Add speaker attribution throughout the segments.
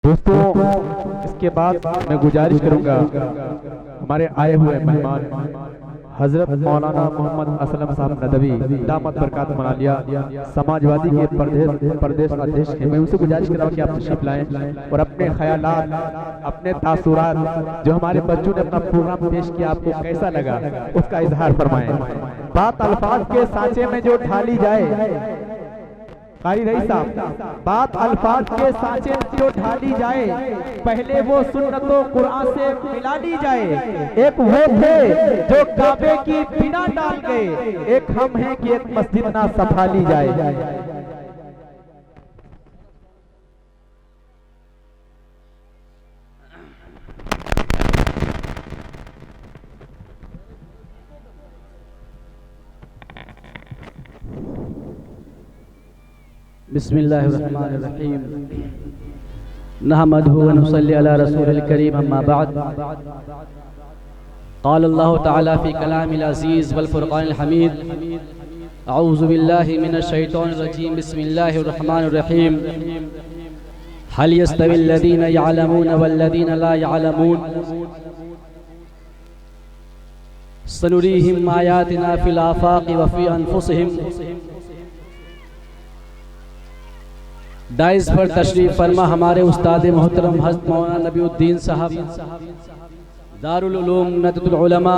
Speaker 1: दोस्तों, इसके बाद मैं गुजारिश करूंगा हमारे आए हुए मेहमान हजरत मौलाना मोहम्मद असलम साहब नदवी दामत बरकात मनालिया समाजवादी के प्रदेश अध्यक्ष हैं। मैं उनसे गुजारिश कर रहा हूं कि आप तशरीफ लाएं और अपने ख्यालात, अपने तासुरात जो हमारे बच्चों ने अपना प्रोग्राम पेश किया आपको कैसा लगा उसका इजहार फरमाएं। बात अल्फाज के सांचे में जो ढाली जाए, कारी रईस साहब, बात अल्फाज के सांचे में जो ढाली जाए, पहले वो सुन्नतों कुरान से मिला ली जाए। एक वो थे जो काबे की बिना डाल गए, एक हम हैं कि एक मस्जिद ना संभाली जाए।
Speaker 2: बिस्मिल्लाहिर्रहमानिर्रहीम नहमदुहु व नुसल्ली अला रसूलिल करीम अम्मा बाद। क़ाल अल्लाहु तआला फ़ी कलामिल अज़ीज़ वल फ़ुरक़ानिल हमीद। अऊज़ु बिल्लाहि मिनश शैतानिर रजीम। बिस्मिल्लाहिर्रहमानिर्रहीम। हल यस्तविल लज़ीना यअलमून वल लज़ीना ला यअलमून सनुरीहिम आयातिना फ़िल आफ़ाक़ि व फ़ी अनफ़ुसिहिम। दाइस पर तशरीफ फरमा हमारे उस्ताद मोहतरम हज़रत मौलाना नबीउद्दीन साहब दारुल उलूम नदतुल उलमा,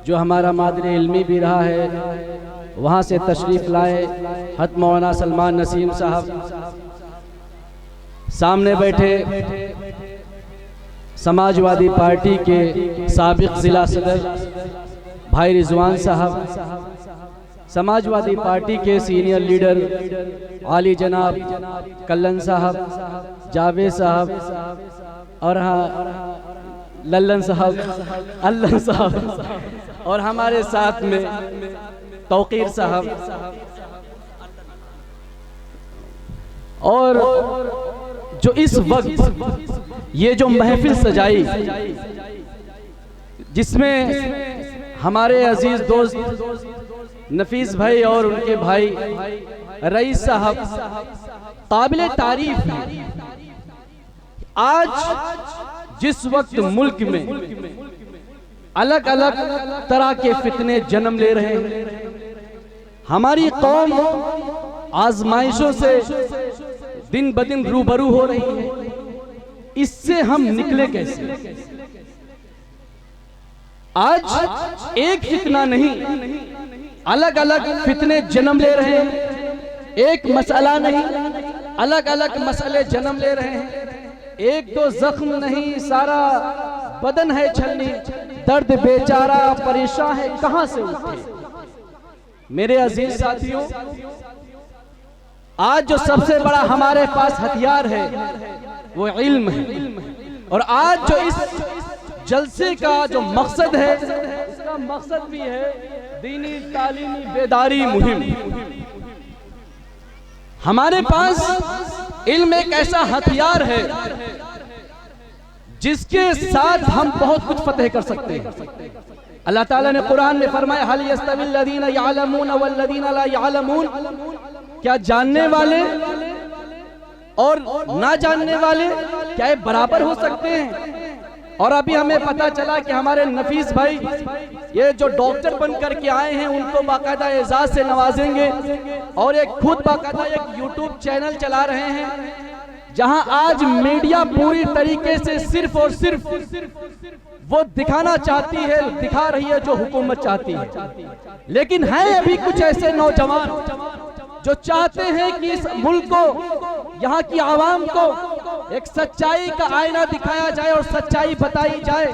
Speaker 2: जो हमारा मादरे इल्मी भी रहा है, वहाँ से तशरीफ लाए हज़रत मौलाना सलमान नसीम साहब। सामने बैठे समाजवादी पार्टी के साबिक़ ज़िला सदर भाई रिजवान साहब, समाजवादी पार्टी के सीनियर लीडर आली जनाब कल्लन साहब, जावेद साहब और लल्लन साहब, अल्लन साहब और हमारे साथ में तौकीर साहब, और जो इस वक्त ये जो महफिल सजाई जिसमें हमारे अजीज दोस्त नफीस भाई और उनके भाई रईस साहब काबिले तारीफ हैं। आज जिस वक्त मुल्क में अलग अलग तरह के फितने जन्म ले रहे हैं, हमारी कौम आजमाइशों से दिन ब दिन रूबरू हो रही है, इससे हम निकले कैसे? आज एक फितना नहीं, अलग अलग फितने जन्म ले रहे हैं। एक मसला नहीं, अलग अलग मसले जन्म ले रहे हैं। एक तो जख्म नहीं, सारा बदन है छलनी, दर्द बेचारा परेशान है कहां से उठे। मेरे अजीज साथियों, आज जो सबसे बड़ा हमारे पास हथियार है वो इल्म है। और आज जो इस जलसे का जो मकसद है, इसका मकसद भी है दीनी तालीमी बेदारी मुहिम। हमारे पास इल्म एक ऐसा हथियार है जिसके साथ हम बहुत कुछ फतेह कर सकते हैं। अल्लाह ताला ने कुरान में फरमाया, हल यस्तविल लज़ीना यअलमून वल लज़ीना ला यअलमून, क्या जानने वाले और ना जानने वाले क्या ये बराबर हो सकते हैं? और अभी हमें पता चला कि हमारे नफीस भाई ये जो डॉक्टर बन करके आए हैं, उनको बाकायदा एजाज से नवाजेंगे और एक खुद बाकायदा एक यूट्यूब चैनल चला रहे हैं जहां आज मीडिया पूरी तरीके से सिर्फ और सिर्फ वो दिखाना चाहती है, दिखा रही है जो हुकूमत चाहती है। लेकिन है अभी कुछ ऐसे नौजवान जो चाहते हैं कि इस मुल्क को, यहाँ की आवाम को एक सच्चाई का आईना दिखाया जाए और सच्चाई बताई जाए।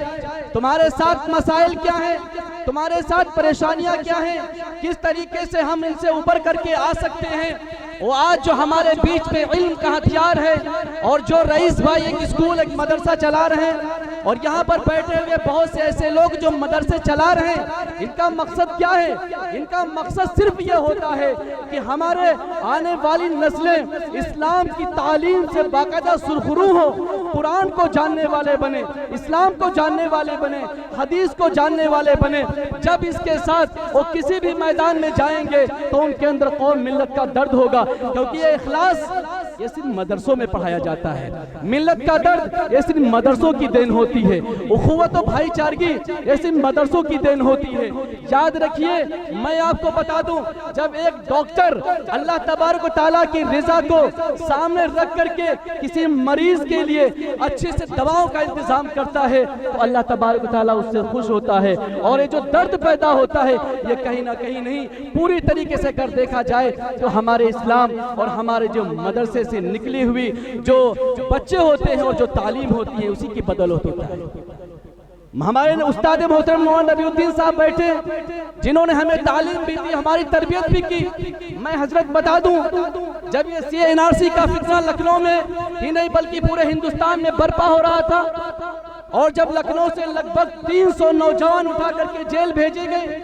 Speaker 2: तुम्हारे साथ मसाइल क्या हैं, तुम्हारे साथ परेशानियां क्या हैं, किस तरीके से हम इनसे उबर करके आ सकते हैं, वो आज जो हमारे बीच में इल्म का हथियार है। और जो रईस भाई एक स्कूल, एक मदरसा चला रहे हैं, और यहाँ पर बैठे हुए बहुत से ऐसे लोग जो मदरसे चला रहे हैं, इनका मकसद क्या है? इनका मकसद सिर्फ ये होता है कि हमारे आने वाली नस्लें इस्लाम की तालीम से बाकायदा सुरखरू हो, कुरान को जानने वाले बने, इस्लाम को जानने वाले बने, हदीस को जानने वाले बने। जब इसके साथ वो किसी भी मैदान में जाएंगे तो उनके अंदर कौम मिल्लत का दर्द होगा, क्योंकि ये इखलास ये सिर्फ मदरसों में पढ़ाया जाता है। मिल्लत का दर्द ये सिर्फ मदरसों की देन होती है। उखुवत और भाईचारगी ये सिर्फ मदरसों की देन होती है। याद रखिए, मैं आपको बता दूं, जब एक डॉक्टर अल्लाह तबारक व तआला की रिज़ा को सामने रख करके किसी मरीज के लिए अच्छे से दवाओं का इंतजाम करता है तो अल्लाह तबारक व तआला उससे खुश होता है। और ये जो दर्द पैदा होता है ये कहीं ना कहीं नहीं, पूरी तरीके से कर देखा जाए तो हमारे इस्लाम और हमारे जो मदरसे से निकली हुई जो बच्चे होते हैं और जो तालीम होती है उसी की बदौलत होता है। हमारे उस्ताद मोहतरम मौलाना नबीउद्दीन साहब बैठे, जिन्होंने हमें तालीम भी दी, हमारी तरबियत भी की। मैं हजरत बता दूं, जब ये CA/NRC का फितना लखनऊ में ही नहीं बल्कि पूरे हिंदुस्तान में बर्पा हो रहा था और जब लखनऊ से लगभग 300 नौजवान उठा करके जेल भेजे गए,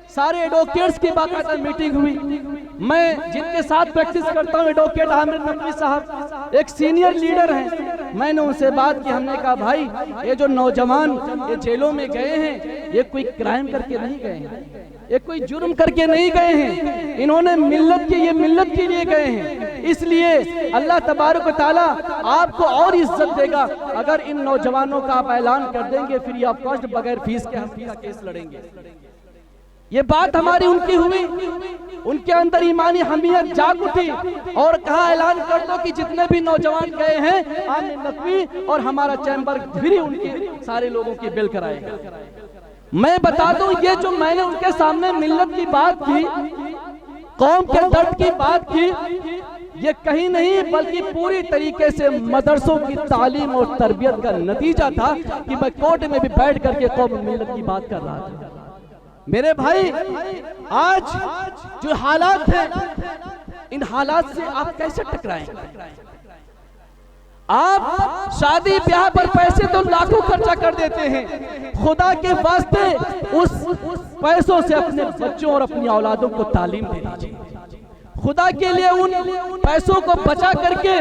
Speaker 2: सारे एडवोकेट्स की बाकायदा मीटिंग हुई। मैं जिनके साथ प्रैक्टिस करता हूँ एडवोकेट आमिर नकवी साहब एक सीनियर लीडर हैं, मैंने उनसे बात की। हमने कहा भाई ये जो नौजवान ये जेलों में गए हैं ये कोई क्राइम करके नहीं गए हैं, ये कोई जुर्म करके नहीं गए हैं, इन्होंने मिल्लत के लिए गए हैं। इसलिए अल्लाह तबारक व तआला आपको और इज्जत देगा अगर इन नौजवानों का आप ऐलान कर देंगे फ्री ऑफ कॉस्ट बगैर फीस के हम का केस लड़ेंगे। ये बात हमारी उनकी हुई, उनके अंदर ईमानी हमीयत जाग उठी और कहा ऐलान कर दो कि जितने भी नौजवान गए हैं आमिर नकवी और हमारा चैम्बर फ्री उनके सारे लोगों की बिल कराएगा। मैं बता दूं, ये जो मैंने उनके सामने मिल्लत की बात की, कौम के दर्द की बात की, ये कहीं नहीं बल्कि पूरी तरीके से मदरसों की तालीम और तरबियत का नतीजा था कि मैं कोर्ट में भी बैठ करके कौम मिल्लत की बात कर रहा था। मेरे भाई, आज जो हालात हैं इन हालात से आप कैसे टकराएंगे? आप शादी ब्याह पर पैसे तो लाखों खर्चा कर देते हैं, खुदा के वास्ते उस पैसों से अपने बच्चों और अपनी औलादों को तालीम दे दीजिए। खुदा के लिए उन पैसों को बचा करके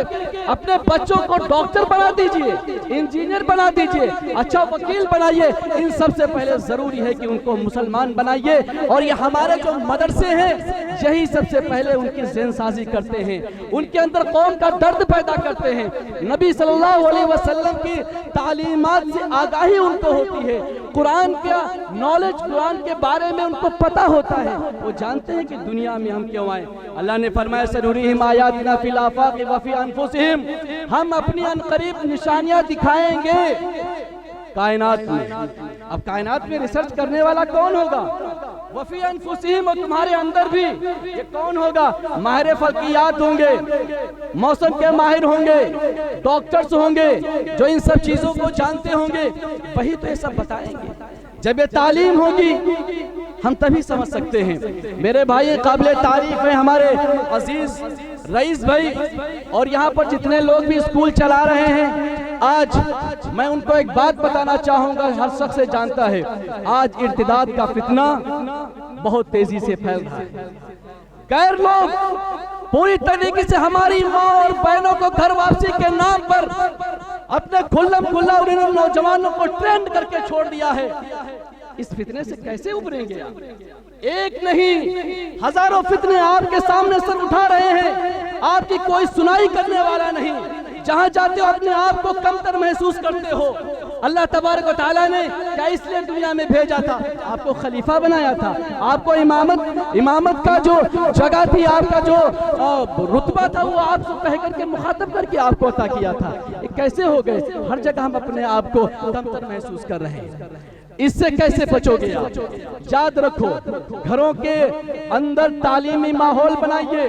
Speaker 2: अपने बच्चों को डॉक्टर बना दीजिए, इंजीनियर बना दीजिए, अच्छा वकील बनाइए। इन सबसे पहले जरूरी है कि उनको मुसलमान बनाइए। और ये हमारे जो मदरसे हैं यही सबसे पहले उनकी ज़हनसाज़ी करते हैं, उनके अंदर कौम का दर्द पैदा करते हैं। नबी सल्लल्लाहु अलैहि वसल्लम की तालीमात से आगाही उनको होती है, कुरान का नॉलेज, कुरान के बारे में उनको पता होता है, वो जानते हैं कि दुनिया में हम क्यों आए। अल्लाह ने फरमाया सनुरीहिम आयातिना फिल आफाक़ि व फी अनफुसिहिम, हम अपनी अनकरीब निशानियां दिखाएंगे कायनात में। अब कायनात में रिसर्च करने वाला कौन होगा? वफी अनफुसिहिम, और तुम्हारे अंदर भी ये कौन होगा? माहिर फल्कियात होंगे, मौसम के माहिर होंगे, डॉक्टर्स होंगे जो इन सब चीजों को जानते होंगे, वही तो ये सब बताएंगे। जब ये तालीम होगी हम तभी समझ सकते हैं। मेरे भाई काबिल तारीफ है हमारे अजीज रईस भाई, और यहाँ पर जितने लोग भी स्कूल चला रहे हैं, आज मैं उनको एक बात बताना चाहूंगा, हर शख्स से जानता है आज इर्तिदाद का फितना बहुत तेजी से फैल रहा है। गैर लोग पूरी तरीके से हमारी माँ और बहनों को घर वापसी के नाम पर अपने खुल्लम खुल्ला उन नौजवानों को ट्रेंड करके छोड़ दिया है। इस फितने से कैसे उभरेंगे आप? एक नहीं हजारों फितने आपके सामने सर उठा रहे हैं, आपकी कोई सुनाई करने वाला नहीं। जहां जाते हो अपने आप को कमतर महसूस करते हो। अल्लाह तबारक व तआला ने क्या इसलिए दुनिया में भेजा था? आपको खलीफा बनाया था, आपको इमामत का जो जगह थी, आपका जो रुतबा था, वो आपको कह करके मुखातब करके आपको अता किया था। कैसे हो गए? हर जगह हम अपने आप को कमतर महसूस कर रहे हैं। इससे कैसे बचोगे आप? याद रखो, घरों के अंदर तालीमी माहौल बनाइए,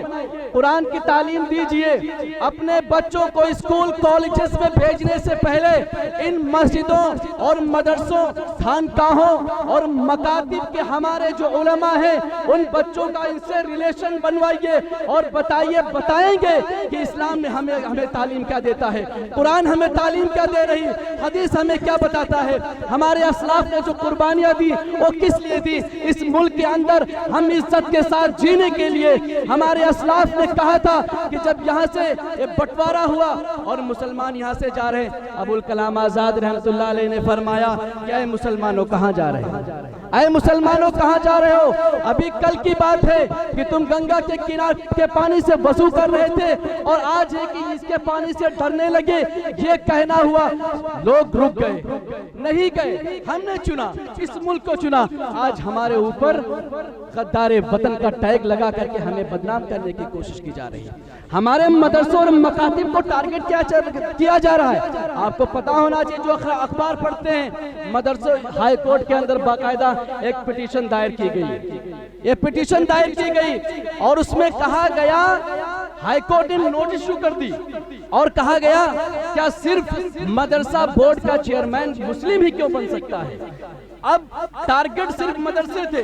Speaker 2: कुरान की तालीम दीजिए। अपने बच्चों को स्कूल कॉलेजेस में भेजने से पहले इन मस्जिदों और मदरसों, खानकाहों और मकातिब के हमारे जो उलमा हैं उन बच्चों का इनसे रिलेशन बनवाइए और बताएंगे कि इस्लाम में हमें तालीम क्या देता है, कुरान हमें तालीम क्या दे रही, हदीस हमें क्या बताता है, हमारे असलाफ ने जो कुर्बानियां दी वो किस लिए दी। इस मुल्क के अंदर हम इज्जत के साथ जीने के लिए हमारे असलाफ ने कहा था कि जब यहाँ से बंटवारा हुआ और मुसलमान यहाँ से जा रहे हैं, अबुल कलाम आजाद रहमतुल्लाह अलैह ने फरमाया क्या मुसलमानों कहाँ जा रहे हैं? अरे मुसलमानों कहाँ जा रहे हो? अभी कल की बात है कि तुम गंगा के किनारे के पानी से वजू कर रहे थे और आज है कि इसके पानी से डरने लगे। ये कहना हुआ, लोग रुक गए, नहीं गए। हमने चुना, इस मुल्क को चुना। आज हमारे ऊपर गद्दारे वतन का टैग लगा करके हमें बदनाम करने की कोशिश की जा रही है। हमारे मदरसों और मकातिब को टारगेट किया जा रहा है। आपको पता होना चाहिए, जो अखबार पढ़ते हैं, मदरसों हाई कोर्ट के अंदर बाकायदा एक पिटीशन दायर की गई। ये पिटीशन दायर की गई और उसमें कहा गया, हाई कोर्ट ने नोटिस इशू कर दी और कहा गया क्या सिर्फ मदरसा बोर्ड का चेयरमैन मुस्लिम ही क्यों बन सकता है? अब टारगेट सिर्फ मदरसे थे,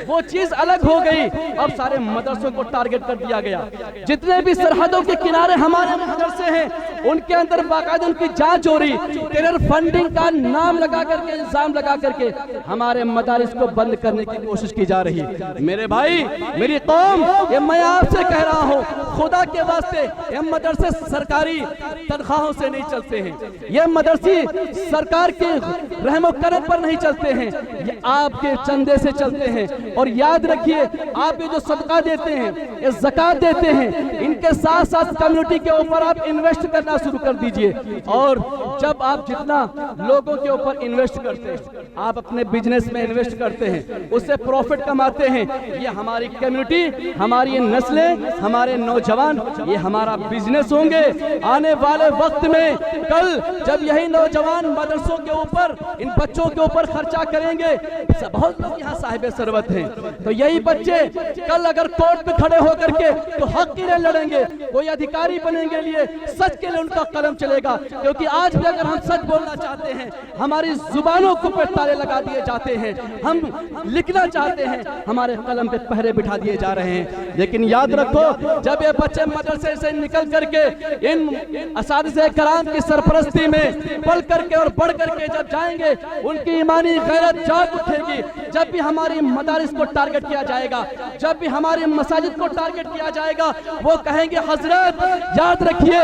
Speaker 2: वो चीज अलग हो गई। अब सारे मदरसों को टारगेट कर दिया गया। जितने भी सरहदों के किनारे हमारे मदरसे हैं, उनके अंदर बाकायदा उनकी जांच हो रही। टेरर फंडिंग का नाम लगा करके, इल्जाम लगा करके हमारे मदारिस को बंद करने की कोशिश की जा रही है। मेरे भाई, मेरी कौम, ये मैं आपसे कह रहा हूँ, खुदा के वास्ते ये मदरसे सरकारी तनख्वाहों से नहीं चलते हैं। ये मदरसे सरकार के रहमो करम पर नहीं चलते हैं, ये आपके चंदे से चलते हैं। और याद रखिए, आप ये जो सदका देते हैं, ये ज़कात देते हैं, इनके साथ साथ कम्युनिटी के ऊपर आप इन्वेस्ट करना शुरू कर दीजिए। और जब आप जितना लोगों के ऊपर इन्वेस्ट करते हैं, आप अपने बिजनेस में इन्वेस्ट करते हैं, उससे प्रॉफिट कमाते हैं, ये हमारी कम्युनिटी, हमारी नस्लें, हमारे नौजवान, ये हमारा बिजनेस होंगे। आने वाले वक्त में कल जब यही नौजवान मदरसों के ऊपर, इन बच्चों के ऊपर खर्चा करेंगे, बहुत लोग यहाँ साहिब सरवत हैं, तो यही बच्चे कल अगर कोर्ट में खड़े होकर के तो हक के लिए लड़ेंगे, कोई अधिकारी बनेंगे लिए, सच के लिए उनका कलम चलेगा। क्योंकि आज भी अगर हम सच बोलना चाहते हैं, हमारी जुबानों को पे ताले लगा दिए जाते हैं, हम लिखना चाहते हैं, हमारे कलम पे पहरे बिठा दिए जा रहे हैं। लेकिन याद रखो, जब ये बच्चे मदरसे से निकल करके इन असातिज़े कराम की सरपरस्ती में पल करके और बढ़ करके जब जाएंगे, उनकी ईमानी गैरत जाग उठेगी। जब भी हमारी मदारिस को टारगेट किया जाएगा, जब भी हमारी मसाजिद को टारगेट किया जाएगा, वो कहेंगे, हजरत याद रखिए,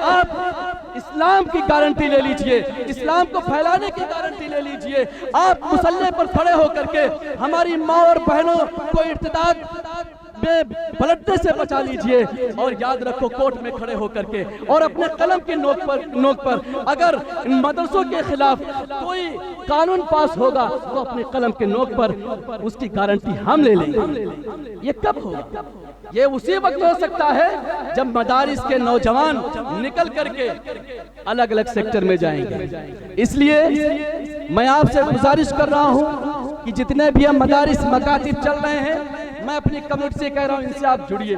Speaker 2: आप इस्लाम की गारंटी ले लीजिए, इस्लाम को फैलाने की गारंटी ले लीजिए। आप मुसल्ले पर खड़े होकर के हमारी माँ और बहनों को इर्तिदाद में पलटने से बचा लीजिए। और याद रखो, कोर्ट में खड़े होकर के और अपने कलम की नोक पर अगर इन मदरसों के खिलाफ कोई कानून पास होगा तो अपने कलम के नोक पर उसकी गारंटी हम ले लेंगे। ये कब होगा? ये उसी वक्त हो सकता है जब मदारिस के नौजवान निकल करके अलग अलग सेक्टर में जाएंगे। इसलिए मैं आपसे गुजारिश कर रहा हूं कि जितने भी हम मदारिस मकातिब चल रहे हैं, मैं अपनी कम्युनिटी से कह रहा हूं, इनसे आप जुड़िए,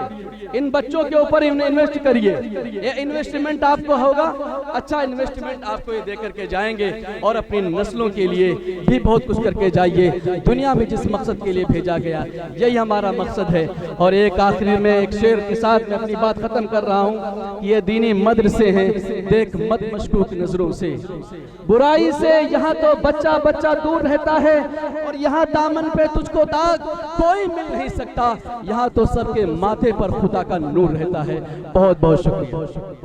Speaker 2: इन बच्चों के ऊपर इन्वेस्ट करिए। ये इन्वेस्टमेंट आपको होगा, अच्छा इन्वेस्टमेंट आपको ये दे करके जाएंगे और अपनी नस्लों के लिए भी बहुत कुछ करके जाइए। दुनिया में जिस मकसद के लिए भेजा गया, यही हमारा मकसद है। और एक आखिरी में एक शेर के साथ मैं अपनी बात खत्म कर रहा हूँ कि ये दीनी मदरसे हैं, देख मत मशकूक नजरों से, बुराई से यहाँ तो बच्चा बच्चा दूर रहता है, और यहाँ दामन पे तुझको दाग कोई मिल नहीं सकता, यहाँ तो सबके माथे पर खुदा का नूर रहता है। बहुत बहुत शुक्रिया।